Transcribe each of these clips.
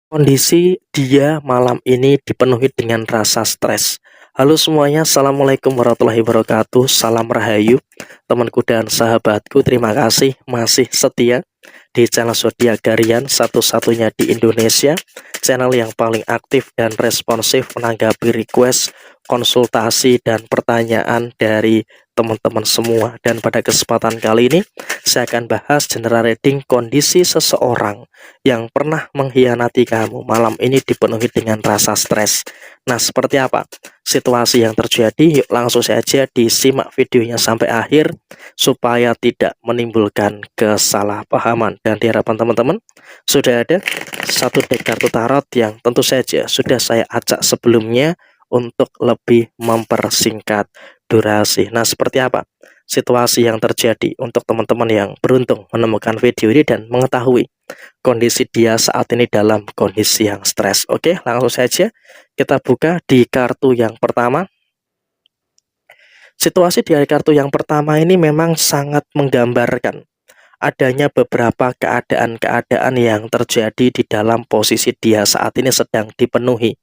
Kondisi dia malam ini dipenuhi dengan rasa stres. Halo semuanya, Assalamualaikum warahmatullahi wabarakatuh. Salam Rahayu, temanku dan sahabatku. Terima kasih masih setia di channel Zodiak Harian, satu-satunya di Indonesia, channel yang paling aktif dan responsif menanggapi request, konsultasi, dan pertanyaan dari teman-teman semua. Dan pada kesempatan kali ini saya akan bahas general reading kondisi seseorang yang pernah mengkhianati kamu malam ini dipenuhi dengan rasa stres. Nah, seperti apa situasi yang terjadi? Yuk langsung saja disimak videonya sampai akhir supaya tidak menimbulkan kesalahpahaman. Dan diharapkan teman-teman sudah ada satu deck kartu tarot yang tentu saja sudah saya acak sebelumnya untuk lebih mempersingkat durasi. Nah, seperti apa situasi yang terjadi untuk teman-teman yang beruntung menemukan video ini dan mengetahui kondisi dia saat ini dalam kondisi yang stres. Oke, langsung saja kita buka di kartu yang pertama. Situasi di kartu yang pertama ini memang sangat menggambarkan adanya beberapa keadaan-keadaan yang terjadi di dalam posisi dia saat ini sedang dipenuhi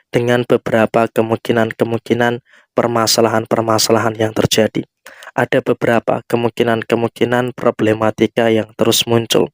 dengan beberapa kemungkinan-kemungkinan permasalahan-permasalahan yang terjadi. Ada beberapa kemungkinan-kemungkinan problematika yang terus muncul.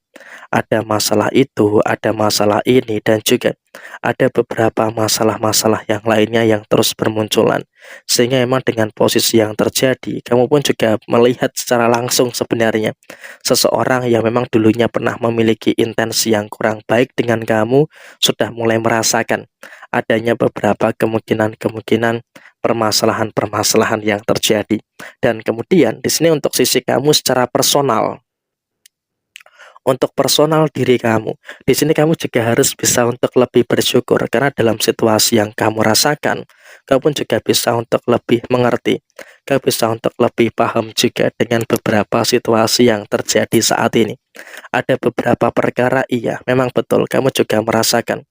Ada masalah itu, ada masalah ini, dan juga ada beberapa masalah-masalah yang lainnya yang terus bermunculan. Sehingga memang dengan posisi yang terjadi, kamu pun juga melihat secara langsung sebenarnya seseorang yang memang dulunya pernah memiliki intensi yang kurang baik dengan kamu sudah mulai merasakan adanya beberapa kemungkinan-kemungkinan permasalahan-permasalahan yang terjadi. Dan kemudian di sini untuk sisi kamu secara personal, untuk personal diri kamu, di sini kamu juga harus bisa untuk lebih bersyukur karena dalam situasi yang kamu rasakan, kamu pun juga bisa untuk lebih mengerti, kamu bisa untuk lebih paham juga dengan beberapa situasi yang terjadi saat ini. Ada beberapa perkara, iya, memang betul kamu juga merasakan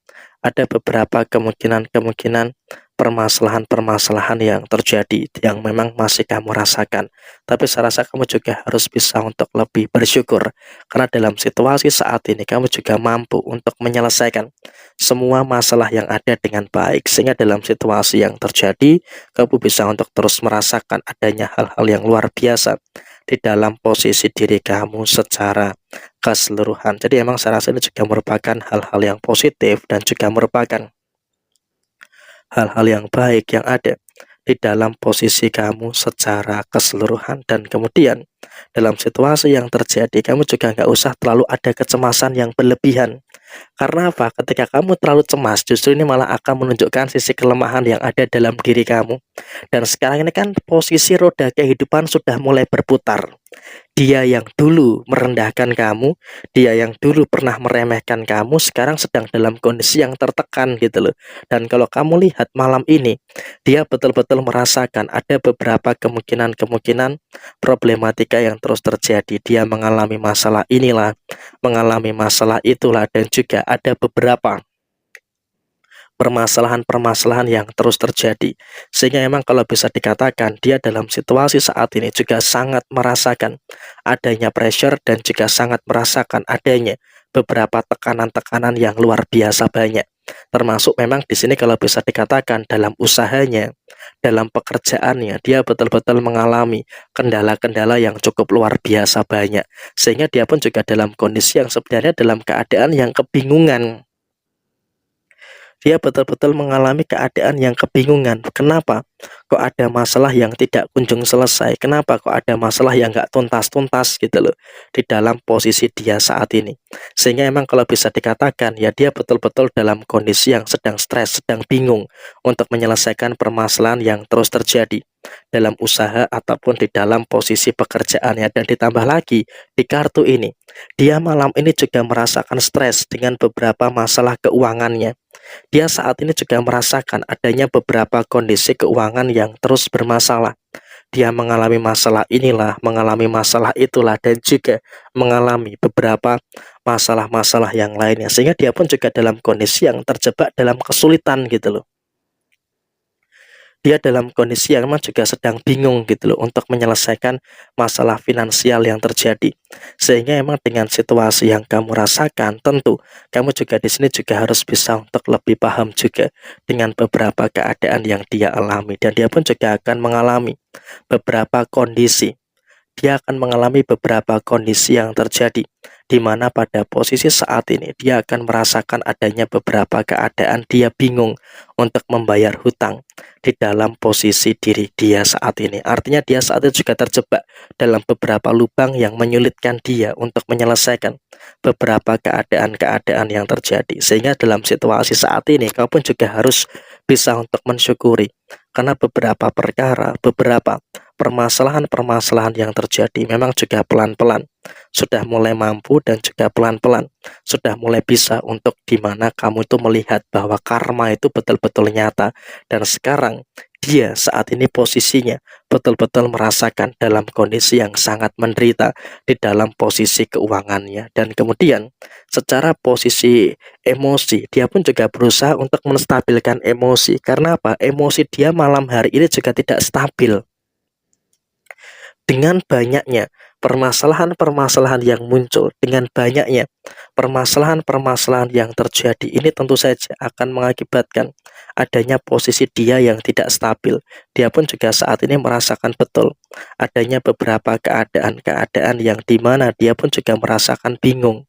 ada beberapa kemungkinan-kemungkinan permasalahan-permasalahan yang terjadi yang memang masih kamu rasakan. Tapi saya rasa kamu juga harus bisa untuk lebih bersyukur karena dalam situasi saat ini kamu juga mampu untuk menyelesaikan semua masalah yang ada dengan baik, sehingga dalam situasi yang terjadi kamu bisa untuk terus merasakan adanya hal-hal yang luar biasa di dalam posisi diri kamu secara keseluruhan. Jadi emang saya rasa ini juga merupakan hal-hal yang positif dan juga merupakan hal-hal yang baik yang ada di dalam posisi kamu secara keseluruhan. Dan kemudian dalam situasi yang terjadi kamu juga nggak usah terlalu ada kecemasan yang berlebihan. Karena apa? Ketika kamu terlalu cemas, justru ini malah akan menunjukkan sisi kelemahan yang ada dalam diri kamu. Dan sekarang ini kan posisi roda kehidupan sudah mulai berputar. Dia yang dulu merendahkan kamu, dia yang dulu pernah meremehkan kamu, sekarang sedang dalam kondisi yang tertekan gitu loh. Dan kalau kamu lihat malam ini, dia betul-betul merasakan ada beberapa kemungkinan-kemungkinan problematika yang terus terjadi. Dia mengalami masalah inilah, mengalami masalah itulah, dan juga ada beberapa permasalahan-permasalahan yang terus terjadi. Sehingga memang kalau bisa dikatakan dia dalam situasi saat ini juga sangat merasakan adanya pressure dan juga sangat merasakan adanya beberapa tekanan-tekanan yang luar biasa banyak. Termasuk memang di sini kalau bisa dikatakan dalam usahanya, dalam pekerjaannya, dia betul-betul mengalami kendala-kendala yang cukup luar biasa banyak. Sehingga dia pun juga dalam kondisi yang sebenarnya dalam keadaan yang kebingungan. Dia betul-betul mengalami keadaan yang kebingungan. Kenapa? Kok ada masalah yang tidak kunjung selesai? Kenapa kok ada masalah yang nggak tuntas-tuntas gitu loh di dalam posisi dia saat ini? Sehingga emang kalau bisa dikatakan ya dia betul-betul dalam kondisi yang sedang stres, sedang bingung untuk menyelesaikan permasalahan yang terus terjadi dalam usaha ataupun di dalam posisi pekerjaannya. Dan ditambah lagi di kartu ini, dia malam ini juga merasakan stres dengan beberapa masalah keuangannya. Dia saat ini juga merasakan adanya beberapa kondisi keuangan yang terus bermasalah. Dia mengalami masalah inilah, mengalami masalah itulah, dan juga mengalami beberapa masalah-masalah yang lainnya. Sehingga dia pun juga dalam kondisi yang terjebak dalam kesulitan gitu loh. dia dalam kondisi yang memang juga sedang bingung gitu loh untuk menyelesaikan masalah finansial yang terjadi. Sehingga emang dengan situasi yang kamu rasakan, tentu kamu juga di sini juga harus bisa untuk lebih paham juga dengan beberapa keadaan yang dia alami, dan dia pun juga akan mengalami beberapa kondisi. Dia akan mengalami beberapa kondisi yang terjadi, di mana pada posisi saat ini dia akan merasakan adanya beberapa keadaan dia bingung untuk membayar hutang di dalam posisi diri dia saat ini. Artinya dia saat ini juga terjebak dalam beberapa lubang yang menyulitkan dia untuk menyelesaikan beberapa keadaan-keadaan yang terjadi. Sehingga dalam situasi saat ini kau pun juga harus bisa untuk mensyukuri, karena beberapa perkara, beberapa permasalahan-permasalahan yang terjadi memang juga pelan-pelan sudah mulai mampu, dan juga pelan-pelan sudah mulai bisa untuk dimana kamu itu melihat bahwa karma itu betul-betul nyata, dan sekarang dia saat ini posisinya betul-betul merasakan dalam kondisi yang sangat menderita di dalam posisi keuangannya. Dan kemudian secara posisi emosi dia pun juga berusaha untuk menstabilkan emosi. Karena apa? Emosi dia malam hari ini juga tidak stabil. Dengan banyaknya permasalahan-permasalahan yang muncul, dengan banyaknya permasalahan-permasalahan yang terjadi, ini tentu saja akan mengakibatkan adanya posisi dia yang tidak stabil. Dia pun juga saat ini merasakan betul adanya beberapa keadaan-keadaan yang dimana dia pun juga merasakan bingung,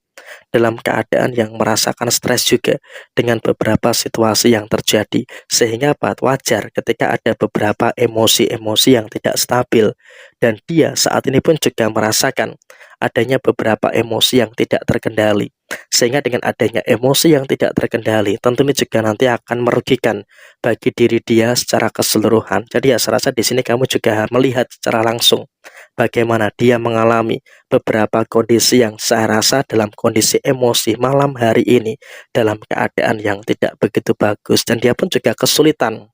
dalam keadaan yang merasakan stres juga dengan beberapa situasi yang terjadi. Sehingga apa? Wajar ketika ada beberapa emosi-emosi yang tidak stabil, dan dia saat ini pun juga merasakan adanya beberapa emosi yang tidak terkendali. Sehingga dengan adanya emosi yang tidak terkendali, tentunya juga nanti akan merugikan bagi diri dia secara keseluruhan. Jadi ya, saya rasa di sini kamu juga melihat secara langsung bagaimana dia mengalami beberapa kondisi yang saya rasa dalam kondisi emosi malam hari ini dalam keadaan yang tidak begitu bagus, dan dia pun juga kesulitan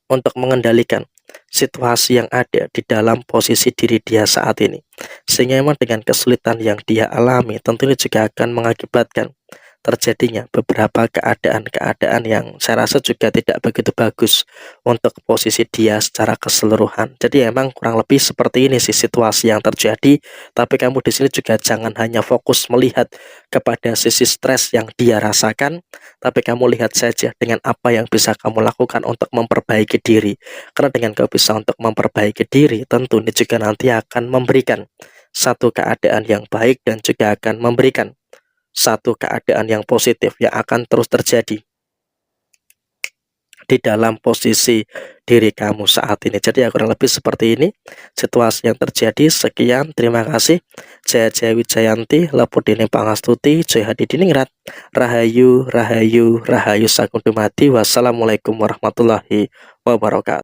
untuk mengendalikan situasi yang ada di dalam posisi diri dia saat ini. Sehingga memang dengan kesulitan yang dia alami, tentunya juga akan mengakibatkan terjadinya beberapa keadaan-keadaan yang saya rasa juga tidak begitu bagus untuk posisi dia secara keseluruhan. Jadi emang kurang lebih seperti ini sih situasi yang terjadi, tapi kamu di sini juga jangan hanya fokus melihat kepada sisi stres yang dia rasakan, tapi kamu lihat saja dengan apa yang bisa kamu lakukan untuk memperbaiki diri. Karena dengan kau bisa untuk memperbaiki diri, tentu ini juga nanti akan memberikan satu keadaan yang baik, dan juga akan memberikan satu keadaan yang positif yang akan terus terjadi di dalam posisi diri kamu saat ini. Jadi ya kurang lebih seperti ini situasi yang terjadi. Sekian, terima kasih. Jaya Jaya Wijayanti, Lepudine Pangastuti, Jaya Hadidiningrat, Rahayu, Rahayu, Rahayu Sagung Dumadi. Wassalamualaikum warahmatullahi wabarakatuh.